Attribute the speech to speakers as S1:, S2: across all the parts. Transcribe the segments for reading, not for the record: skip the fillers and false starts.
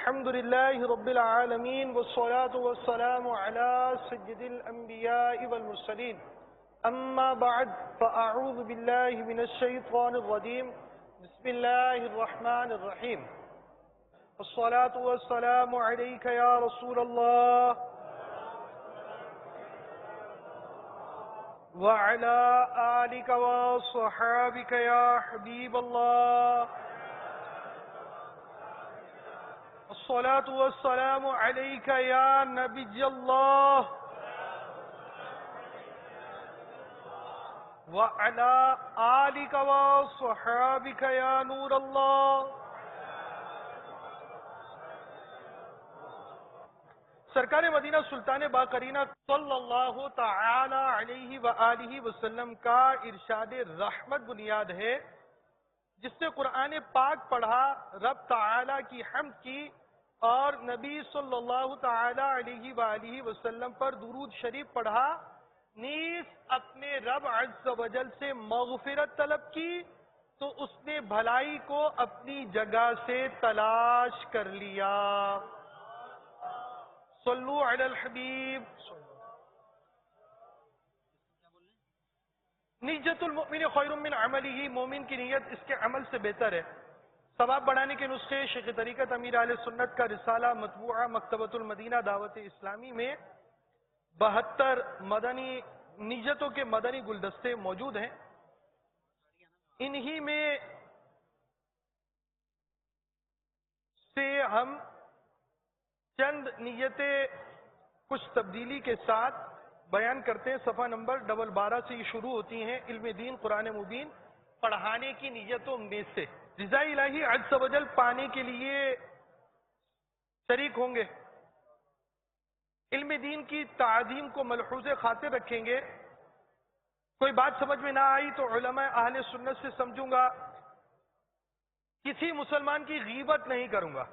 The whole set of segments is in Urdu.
S1: الحمد لله رب العالمين والصلاة والسلام على سيد الأنبياء والمرسلين أما بعد فأعوذ بالله من الشيطان الرجيم بسم الله الرحمن الرحيم الصلاة والسلام عليك يا رسول الله وعلى آلك وصحابك يا حبيب الله الصلاة والسلام عليك يا نبي الله وعلى آلك وصحابك يا نور الله. سرکار مدینہ سلطان باقرینہ صلی اللہ تعالی علیہ وآلہ وسلم کا ارشاد رحمت بنیاد ہے، جس نے قرآن پاک پڑھا، رب تعالی کی حمد کی اور نبی صلی اللہ تعالی علیہ وآلہ وسلم پر درود شریف پڑھا، نیز اپنے رب عز و جل سے مغفرت طلب کی، تو اس نے بھلائی کو اپنی جگہ سے تلاش کر لیا. صلو علی الحبیب. نیت المؤمن خیر من عملہ، مومن کی نیت اس کے عمل سے بہتر ہے. ثواب بڑھانے کے نسخے شیخ طریقت امیر اہل سنت کا رسالہ مطبوعہ مکتبۃ المدینہ دعوت اسلامی میں 72 مدنی نیتوں کے مدنی گلدستے موجود ہیں. انہی میں سے ہم چند نیتیں کچھ تبدیلی کے ساتھ بیان کرتے ہیں. صفحہ نمبر 12 سے یہ شروع ہوتی ہیں. علم دین قرآن مبین پڑھانے کی نیتوں میں سے رضا الہی عز و جل پانے کے لیے شریک ہوں گے، علم دین کی تعظیم کو ملحوظ خاطر رکھیں گے. کوئی بات سمجھ میں نہ آئی تو علماء اہل سنت سے سمجھوں گا، کسی مسلمان کی غیبت نہیں کروں گا،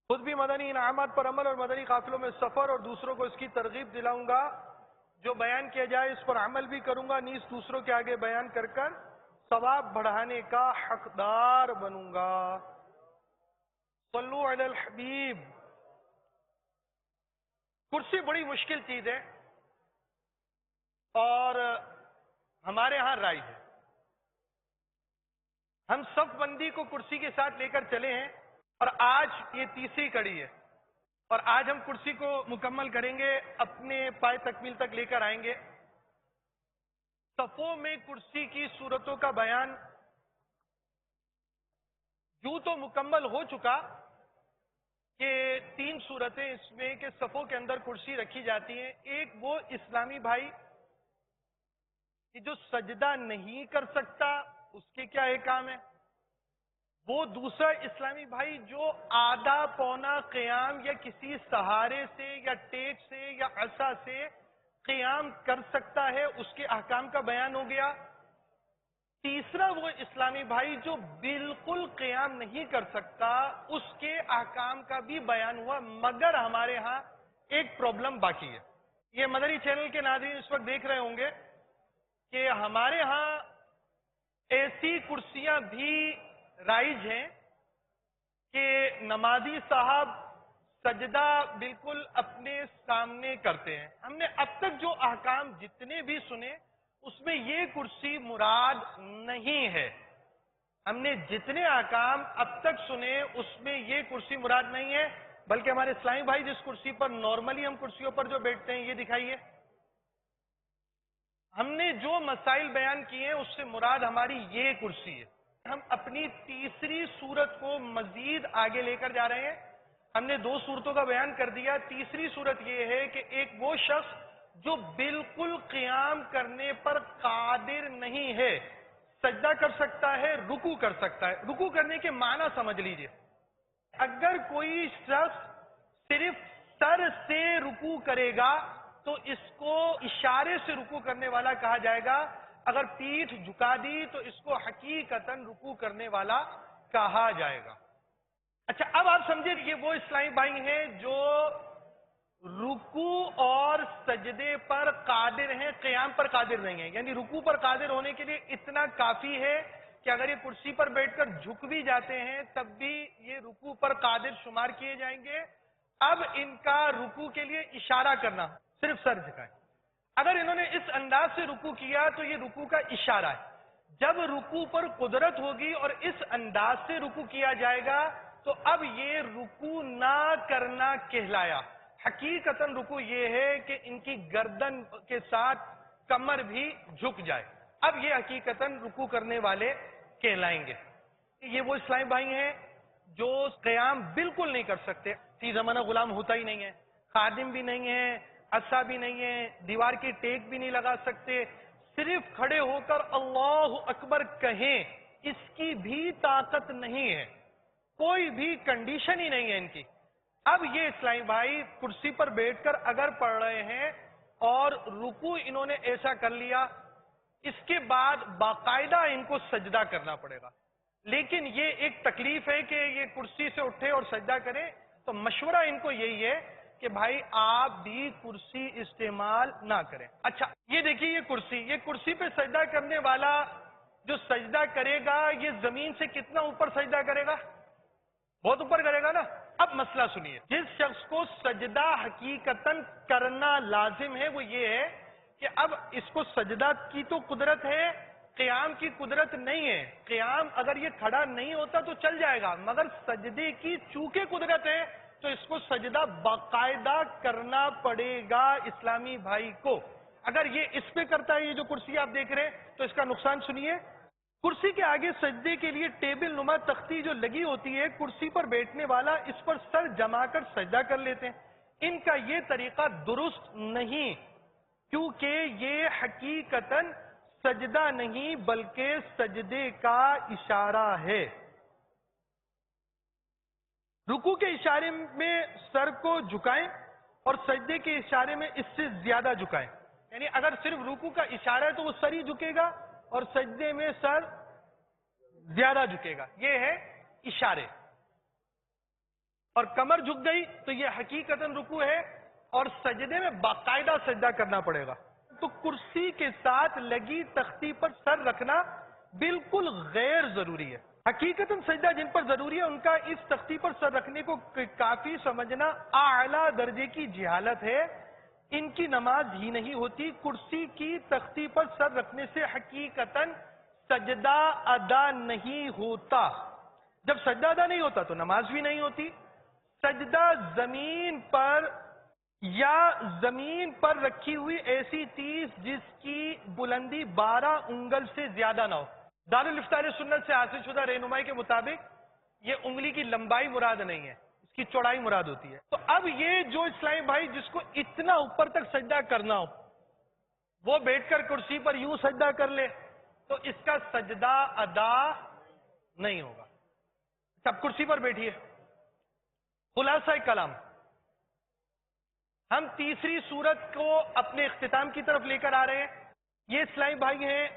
S1: خود بھی مدنی انعامات پر عمل اور مدنی قافلوں میں سفر اور دوسروں کو اس کی ترغیب دلاؤں گا، جو بیان کیا جائے اس پر عمل بھی کروں گا، نیز دوسروں کے آگے بیان کر کر ثواب بڑھانے کا حقدار بنوں گا. صلو علی الحبیب. کرسی بڑی مشکل چیز ہے اور ہمارے ہاں رائج ہے. ہم صف بندی کو کرسی کے ساتھ لے کر چلے ہیں اور آج یہ تیسری کڑی ہے اور آج ہم کرسی کو مکمل کریں گے، اپنے پائے تکمیل تک لے کر آئیں گے. صفوں میں کرسی کی صورتوں کا بیان یوں تو مکمل ہو چکا کہ 3 صورتیں اس میں کہ صفوں کے اندر کرسی رکھی جاتی ہیں. ایک وہ اسلامی بھائی کہ جو سجدہ نہیں کر سکتا، اس کے کیا احکام ہے. وہ دوسرا اسلامی بھائی جو آدھا پونا قیام یا کسی سہارے سے یا ٹیک سے یا عصا سے قیام کر سکتا ہے، اس کے احکام کا بیان ہو گیا. تیسرا وہ اسلامی بھائی جو بالکل قیام نہیں کر سکتا، اس کے احکام کا بھی بیان ہوا. مگر ہمارے ہاں ایک پرابلم باقی ہے. یہ مدنی چینل کے ناظرین اس وقت دیکھ رہے ہوں گے کہ ہمارے ہاں ایسی کرسیاں بھی رائج ہیں کہ نمازی صاحب سجدہ بالکل اپنے سامنے کرتے ہیں. ہم نے اب تک جو احکام جتنے بھی سنے اس میں یہ کرسی مراد نہیں ہے. ہم نے جتنے احکام اب تک سنے اس میں یہ کرسی مراد نہیں ہے، بلکہ ہمارے اسلامی بھائی جس کرسی پر نارملی ہم کرسیوں پر جو بیٹھتے ہیں یہ دکھائیے. ہم نے جو مسائل بیان کیے ہیں اس سے مراد ہماری یہ کرسی ہے. ہم اپنی تیسری صورت کو مزید آگے لے کر جا رہے ہیں. ہم نے 2 صورتوں کا بیان کر دیا. تیسری صورت یہ ہے کہ ایک وہ شخص جو بالکل قیام کرنے پر قادر نہیں ہے، سجدہ کر سکتا ہے، رکوع کر سکتا ہے. رکوع کرنے کے معنی سمجھ لیجئے. اگر کوئی شخص صرف سر سے رکوع کرے گا تو اس کو اشارے سے رکوع کرنے والا کہا جائے گا. اگر پیٹھ جھکا دی تو اس کو حقیقتاً رکوع کرنے والا کہا جائے گا. اچھا، اب آپ سمجھے یہ وہ اسلامی بھائی ہیں جو رکوع اور سجدے پر قادر ہیں، قیام پر قادر نہیں ہیں. یعنی رکوع پر قادر ہونے کے لیے اتنا کافی ہے کہ اگر یہ کرسی پر بیٹھ کر جھک بھی جاتے ہیں تب بھی یہ رکوع پر قادر شمار کیے جائیں گے. اب ان کا رکوع کے لیے اشارہ کرنا، صرف سر جھکائیں. اگر انہوں نے اس انداز سے رکوع کیا تو یہ رکوع کا اشارہ ہے. جب رکوع پر قدرت ہوگی اور اس انداز سے رکوع کیا جائے گا تو اب یہ رکوع نہ کرنا کہلایا. حقیقتاً رکوع یہ ہے کہ ان کی گردن کے ساتھ کمر بھی جھک جائے. اب یہ حقیقتاً رکوع کرنے والے کہلائیں گے. یہ وہ اسلامی بھائی ہیں جو قیام بالکل نہیں کر سکتے. فی زمانہ غلام ہوتا ہی نہیں ہے، خادم بھی نہیں ہے، عصا بھی نہیں ہے، دیوار کی ٹیک بھی نہیں لگا سکتے. صرف کھڑے ہو کر اللہ اکبر کہیں اس کی بھی طاقت نہیں ہے، کوئی بھی کنڈیشن ہی نہیں ہے ان کی. اب یہ اسلامی بھائی کرسی پر بیٹھ کر اگر پڑھ رہے ہیں اور رکوع انہوں نے ایسا کر لیا، اس کے بعد باقاعدہ ان کو سجدہ کرنا پڑے گا. لیکن یہ ایک تکلیف ہے کہ یہ کرسی سے اٹھے اور سجدہ کریں. تو مشورہ ان کو یہی ہے کہ بھائی آپ بھی کرسی استعمال نہ کریں. اچھا یہ دیکھیے یہ کرسی پہ سجدہ کرنے والا جو سجدہ کرے گا یہ زمین سے کتنا اوپر سجدہ کرے گا؟ بہت اوپر کرے گا نا. اب مسئلہ سنیے، جس شخص کو سجدہ حقیقتاً کرنا لازم ہے وہ یہ ہے کہ اب اس کو سجدہ کی تو قدرت ہے، قیام کی قدرت نہیں ہے. قیام اگر یہ کھڑا نہیں ہوتا تو چل جائے گا، مگر سجدے کی چونکہ قدرت ہے تو اس کو سجدہ باقاعدہ کرنا پڑے گا اسلامی بھائی کو. اگر یہ اس پہ کرتا ہے، یہ جو کرسی آپ دیکھ رہے ہیں، تو اس کا نقصان سنیے. کرسی کے آگے سجدے کے لیے ٹیبل نما تختی جو لگی ہوتی ہے، کرسی پر بیٹھنے والا اس پر سر جما کر سجدہ کر لیتے ہیں. ان کا یہ طریقہ درست نہیں، کیونکہ یہ حقیقتاً سجدہ نہیں بلکہ سجدے کا اشارہ ہے. رکوع کے اشارے میں سر کو جھکائیں اور سجدے کے اشارے میں اس سے زیادہ جھکائیں. یعنی اگر صرف رکوع کا اشارہ ہے تو وہ سر ہی جھکے گا اور سجدے میں سر زیادہ جھکے گا. یہ ہے اشارے. اور کمر جھک گئی تو یہ حقیقتاً رکوع ہے اور سجدے میں باقاعدہ سجدہ کرنا پڑے گا. تو کرسی کے ساتھ لگی تختی پر سر رکھنا بالکل غیر ضروری ہے. حقیقتاً سجدہ جن پر ضروری ہے ان کا اس تختی پر سر رکھنے کو کافی سمجھنا اعلیٰ درجے کی جہالت ہے. ان کی نماز ہی نہیں ہوتی. کرسی کی تختی پر سر رکھنے سے حقیقتاً سجدہ ادا نہیں ہوتا. جب سجدہ ادا نہیں ہوتا تو نماز بھی نہیں ہوتی. سجدہ زمین پر یا زمین پر رکھی ہوئی ایسی چیز جس کی بلندی 12 انگل سے زیادہ نہ ہو. دارالفتہ اہل سنت سے حاصل شدہ رہنمائی کے مطابق یہ انگلی کی لمبائی مراد نہیں ہے، اس کی چوڑائی مراد ہوتی ہے. تو اب یہ جو اسلامی بھائی جس کو اتنا اوپر تک سجدہ کرنا ہو وہ بیٹھ کر کرسی پر یوں سجدہ کر لے تو اس کا سجدہ ادا نہیں ہوگا. سب کرسی پر بیٹھیے. خلاصہ کلام، ہم تیسری صورت کو اپنے اختتام کی طرف لے کر آ رہے ہیں. یہ اسلامی بھائی ہیں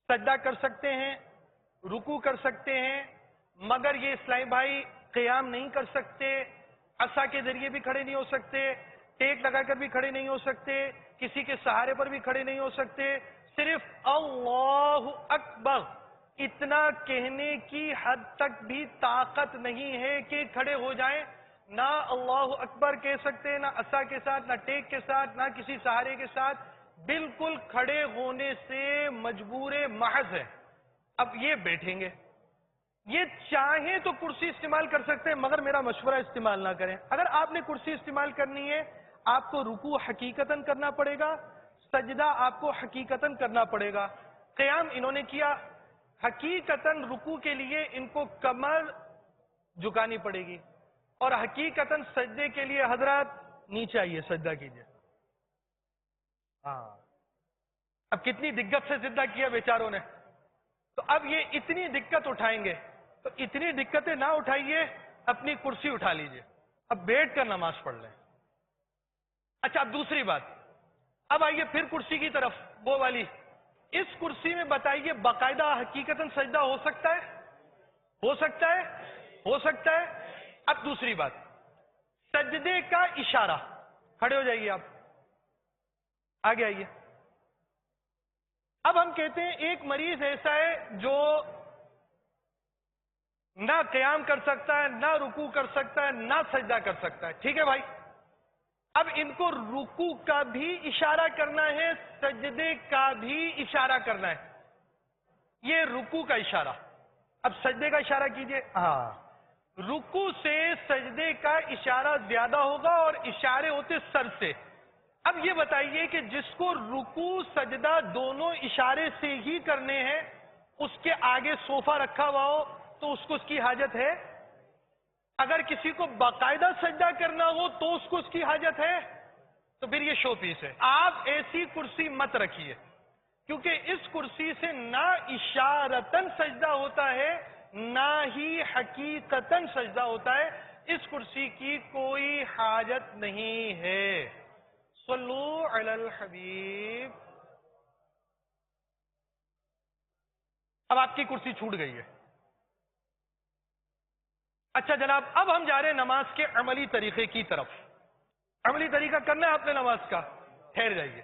S1: سجدہ کر سکتے ہیں، رکوع کر سکتے ہیں، مگر یہ اسلامی بھائی قیام نہیں کر سکتے، عصا کے ذریعے بھی کھڑے نہیں ہو سکتے، ٹیک لگا کر بھی کھڑے نہیں ہو سکتے، کسی کے سہارے پر بھی کھڑے نہیں ہو سکتے. صرف اللہ اکبر اتنا کہنے کی حد تک بھی طاقت نہیں ہے کہ کھڑے ہو جائیں. نہ اللہ اکبر کہہ سکتے، نہ عصا کے ساتھ، نہ ٹیک کے ساتھ، نہ کسی سہارے کے ساتھ. بالکل کھڑے ہونے سے مجبور محض ہے. اب یہ بیٹھیں گے. یہ چاہیں تو کرسی استعمال کر سکتے ہیں مگر میرا مشورہ استعمال نہ کریں. اگر آپ نے کرسی استعمال کرنی ہے آپ کو رکوع حقیقتاً کرنا پڑے گا، سجدہ آپ کو حقیقتاً کرنا پڑے گا. قیام انہوں نے کیا، حقیقتاً رکوع کے لیے ان کو کمر جھکانی پڑے گی اور حقیقتاً سجدے کے لیے حضرات نیچے آئیے سجدہ کیجیے. ہاں اب کتنی دقت سے سجدہ کیا بیچاروں نے. تو اب یہ اتنی دقت اٹھائیں گے تو اتنی دقتیں نہ اٹھائیے، اپنی کرسی اٹھا لیجیے، اب بیٹھ کر نماز پڑھ لیں. اچھا اب دوسری بات، اب آئیے پھر کرسی کی طرف. وہ والی اس کرسی میں بتائیے باقاعدہ حقیقتاً سجدہ ہو سکتا ہے؟ ہو سکتا ہے؟ ہو سکتا ہے. اب دوسری بات، سجدے کا اشارہ. کھڑے ہو جائیے آپ، آگے آئیے. اب ہم کہتے ہیں ایک مریض ایسا ہے جو نہ قیام کر سکتا ہے، نہ رکوع کر سکتا ہے، نہ سجدہ کر سکتا ہے، ٹھیک ہے بھائی؟ اب ان کو رکوع کا بھی اشارہ کرنا ہے، سجدے کا بھی اشارہ کرنا ہے. یہ رکوع کا اشارہ. اب سجدے کا اشارہ کیجئے. ہاں، رکوع سے سجدے کا اشارہ زیادہ ہوگا اور اشارے ہوتے سر سے. اب یہ بتائیے کہ جس کو رکوع سجدہ دونوں اشارے سے ہی کرنے ہیں، اس کے آگے صوفہ رکھا ہوا ہو تو اس کو اس کی حاجت ہے؟ اگر کسی کو باقاعدہ سجدہ کرنا ہو تو اس کو اس کی حاجت ہے؟ تو پھر یہ شو پیس ہے. آپ ایسی کرسی مت رکھیے، کیونکہ اس کرسی سے نہ اشارتاً سجدہ ہوتا ہے نہ ہی حقیقتاً سجدہ ہوتا ہے. اس کرسی کی کوئی حاجت نہیں ہے. صلو علی الحبیب. اب آپ کی کرسی چھوٹ گئی ہے. اچھا جناب، اب ہم جا رہے ہیں نماز کے عملی طریقے کی طرف. عملی طریقہ کرنا ہے آپ نے نماز کا. ٹھہر جائیے.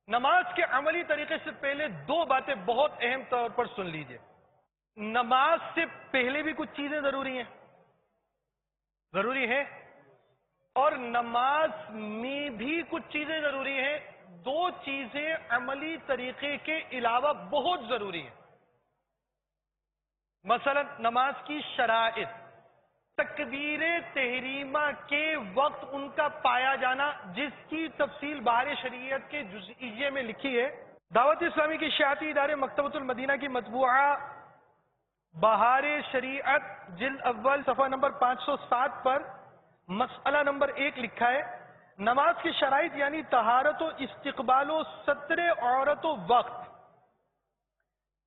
S1: نماز کے عملی طریقے سے پہلے دو باتیں بہت اہم طور پر سن لیجئے. نماز سے پہلے بھی کچھ چیزیں ضروری ہیں، ضروری ہیں، اور نماز میں بھی کچھ چیزیں ضروری ہیں. دو چیزیں عملی طریقے کے علاوہ بہت ضروری ہیں. مثلا نماز کی شرائط. تکبیر تحریمہ کے وقت ان کا پایا جانا، جس کی تفصیل بہار شریعت کے جزئیے میں لکھی ہے. دعوت اسلامی کی اشاعتی ادارے مکتبۃ المدینہ کی مطبوعہ بہار شریعت جلد اول صفحہ نمبر 507 پر مسئلہ نمبر 1 لکھا ہے: نماز کی شرائط یعنی طہارت و استقبال و ستر عورت و وقت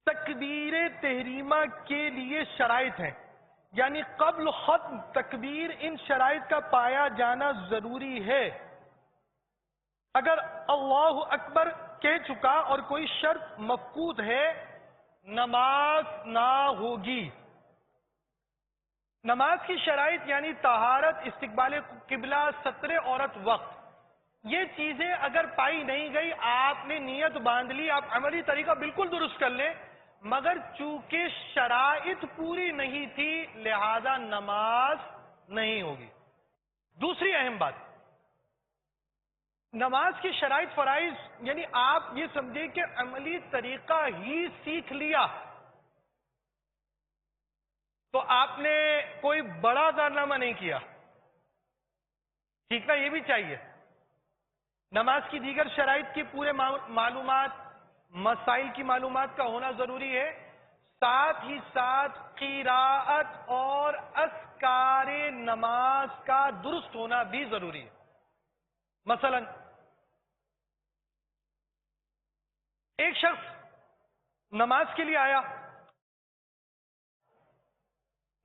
S1: تکبیر تحریمہ کے لیے شرائط ہیں، یعنی قبل ختم تکبیر ان شرائط کا پایا جانا ضروری ہے. اگر اللہ اکبر کہہ چکا اور کوئی شرط مفقود ہے، نماز نہ ہوگی. نماز کی شرائط یعنی طہارت، استقبال قبلہ، ستر عورت، وقت. یہ چیزیں اگر پائی نہیں گئی، آپ نے نیت باندھ لی، آپ عملی طریقہ بالکل درست کر لیں، مگر چونکہ شرائط پوری نہیں تھی لہذا نماز نہیں ہوگی. دوسری اہم بات، نماز کی شرائط فرائض یعنی آپ یہ سمجھیں کہ عملی طریقہ ہی سیکھ لیا تو آپ نے کوئی بڑا کارنامہ نہیں کیا. سیکھنا یہ بھی چاہیے. نماز کی دیگر شرائط کی پورے معلومات، مسائل کی معلومات کا ہونا ضروری ہے. ساتھ ہی ساتھ قراءت اور اذکار نماز کا درست ہونا بھی ضروری ہے. مثلا ایک شخص نماز کے لیے آیا،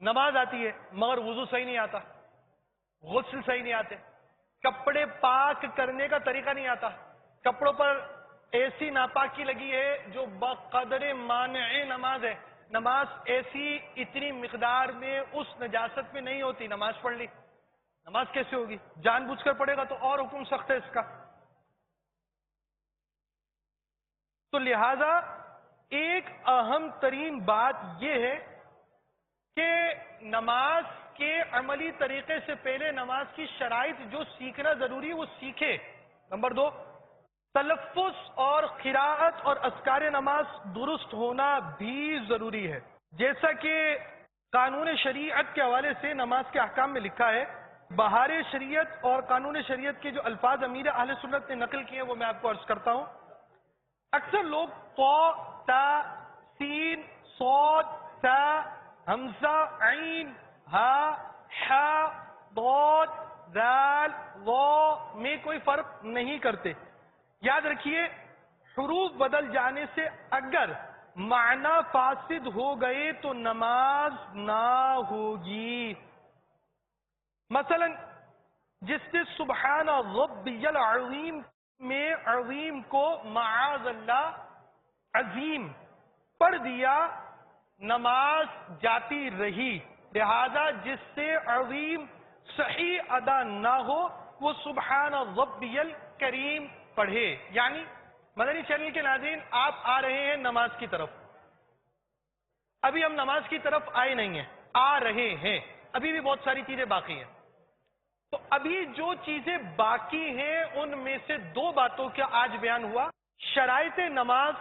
S1: نماز آتی ہے مگر وضو صحیح نہیں آتا، غسل صحیح نہیں آتے، کپڑے پاک کرنے کا طریقہ نہیں آتا، کپڑوں پر ایسی ناپاکی لگی ہے جو بقدر مانع نماز ہے. نماز ایسی اتنی مقدار میں اس نجاست میں نہیں ہوتی، نماز پڑھ لی، نماز کیسے ہوگی؟ جان بوجھ کر پڑھے گا تو اور حکم سخت ہے اس کا. تو لہذا ایک اہم ترین بات یہ ہے کہ نماز کے عملی طریقے سے پہلے نماز کی شرائط جو سیکھنا ضروری ہے وہ سیکھے. نمبر 2، تلفظ اور قراءت اور اذکار نماز درست ہونا بھی ضروری ہے. جیسا کہ قانون شریعت کے حوالے سے نماز کے احکام میں لکھا ہے، بہار شریعت اور قانون شریعت کے جو الفاظ امیر اہل سنت نے نقل کیے وہ میں آپ کو عرض کرتا ہوں. اکثر لوگ طا، تا، سین، صاد، تا، حمزہ، عین، ہا، حا، ضاد، ذال، ظا میں کوئی فرق نہیں کرتے. یاد رکھیے حروف بدل جانے سے اگر معنی فاسد ہو گئے تو نماز نہ ہوگی. مثلا جس نے سبحان ربی العظیم میں عظیم کو معاذ اللہ عظیم پڑھ دیا، نماز جاتی رہی. لہذا جس سے عظیم صحیح ادا نہ ہو وہ سبحان ربی الکریم پڑھے. یعنی مدنی چینل کے ناظرین، آپ آ رہے ہیں نماز کی طرف. ابھی ہم نماز کی طرف آئے نہیں ہیں، آ رہے ہیں. ابھی بھی بہت ساری چیزیں باقی ہیں. تو ابھی جو چیزیں باقی ہیں ان میں سے دو باتوں کا آج بیان ہوا. شرائط نماز،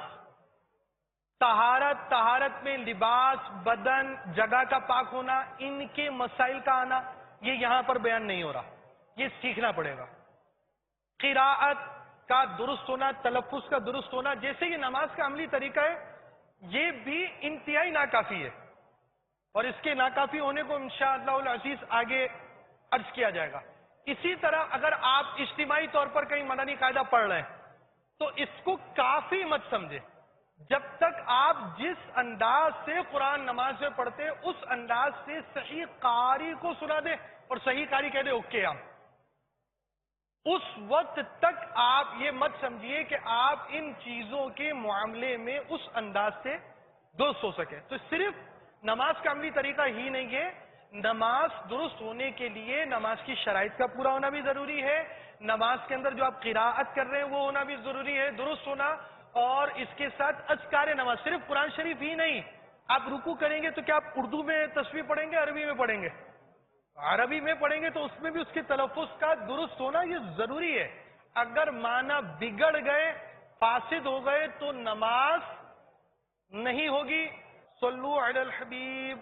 S1: طہارت، طہارت میں لباس، بدن، جگہ کا پاک ہونا، ان کے مسائل کا آنا، یہ یہاں پر بیان نہیں ہو رہا، یہ سیکھنا پڑے گا. قراءت کا درست ہونا، تلفظ کا درست ہونا، جیسے یہ نماز کا عملی طریقہ ہے، یہ بھی انتہائی ناکافی ہے، اور اس کے ناکافی ہونے کو انشاءاللہ العزیز آگے عرض کیا جائے گا. اسی طرح اگر آپ اجتماعی طور پر کہیں مدنی قاعدہ پڑھ رہے ہیں تو اس کو کافی مت سمجھے. جب تک آپ جس انداز سے قرآن نماز میں پڑھتے ہیں اس انداز سے صحیح قاری کو سنا دے، اور صحیح قاری کہہ دے اوکے ہم، اس وقت تک آپ یہ مت سمجھیے کہ آپ ان چیزوں کے معاملے میں اس انداز سے درست ہو سکے. تو صرف نماز کا عملی طریقہ ہی نہیں ہے، نماز درست ہونے کے لیے نماز کی شرائط کا پورا ہونا بھی ضروری ہے. نماز کے اندر جو آپ قراءت کر رہے ہیں وہ ہونا بھی ضروری ہے، درست ہونا. اور اس کے ساتھ اذکار نماز، صرف قرآن شریف ہی نہیں. آپ رکوع کریں گے تو کیا آپ اردو میں تسبیح پڑھیں گے، عربی میں پڑھیں گے؟ عربی میں پڑھیں گے تو اس میں بھی اس کے تلفظ کا درست ہونا یہ ضروری ہے. اگر معنی بگڑ گئے، فاسد ہو گئے تو نماز نہیں ہوگی. صلو علی الحبیب.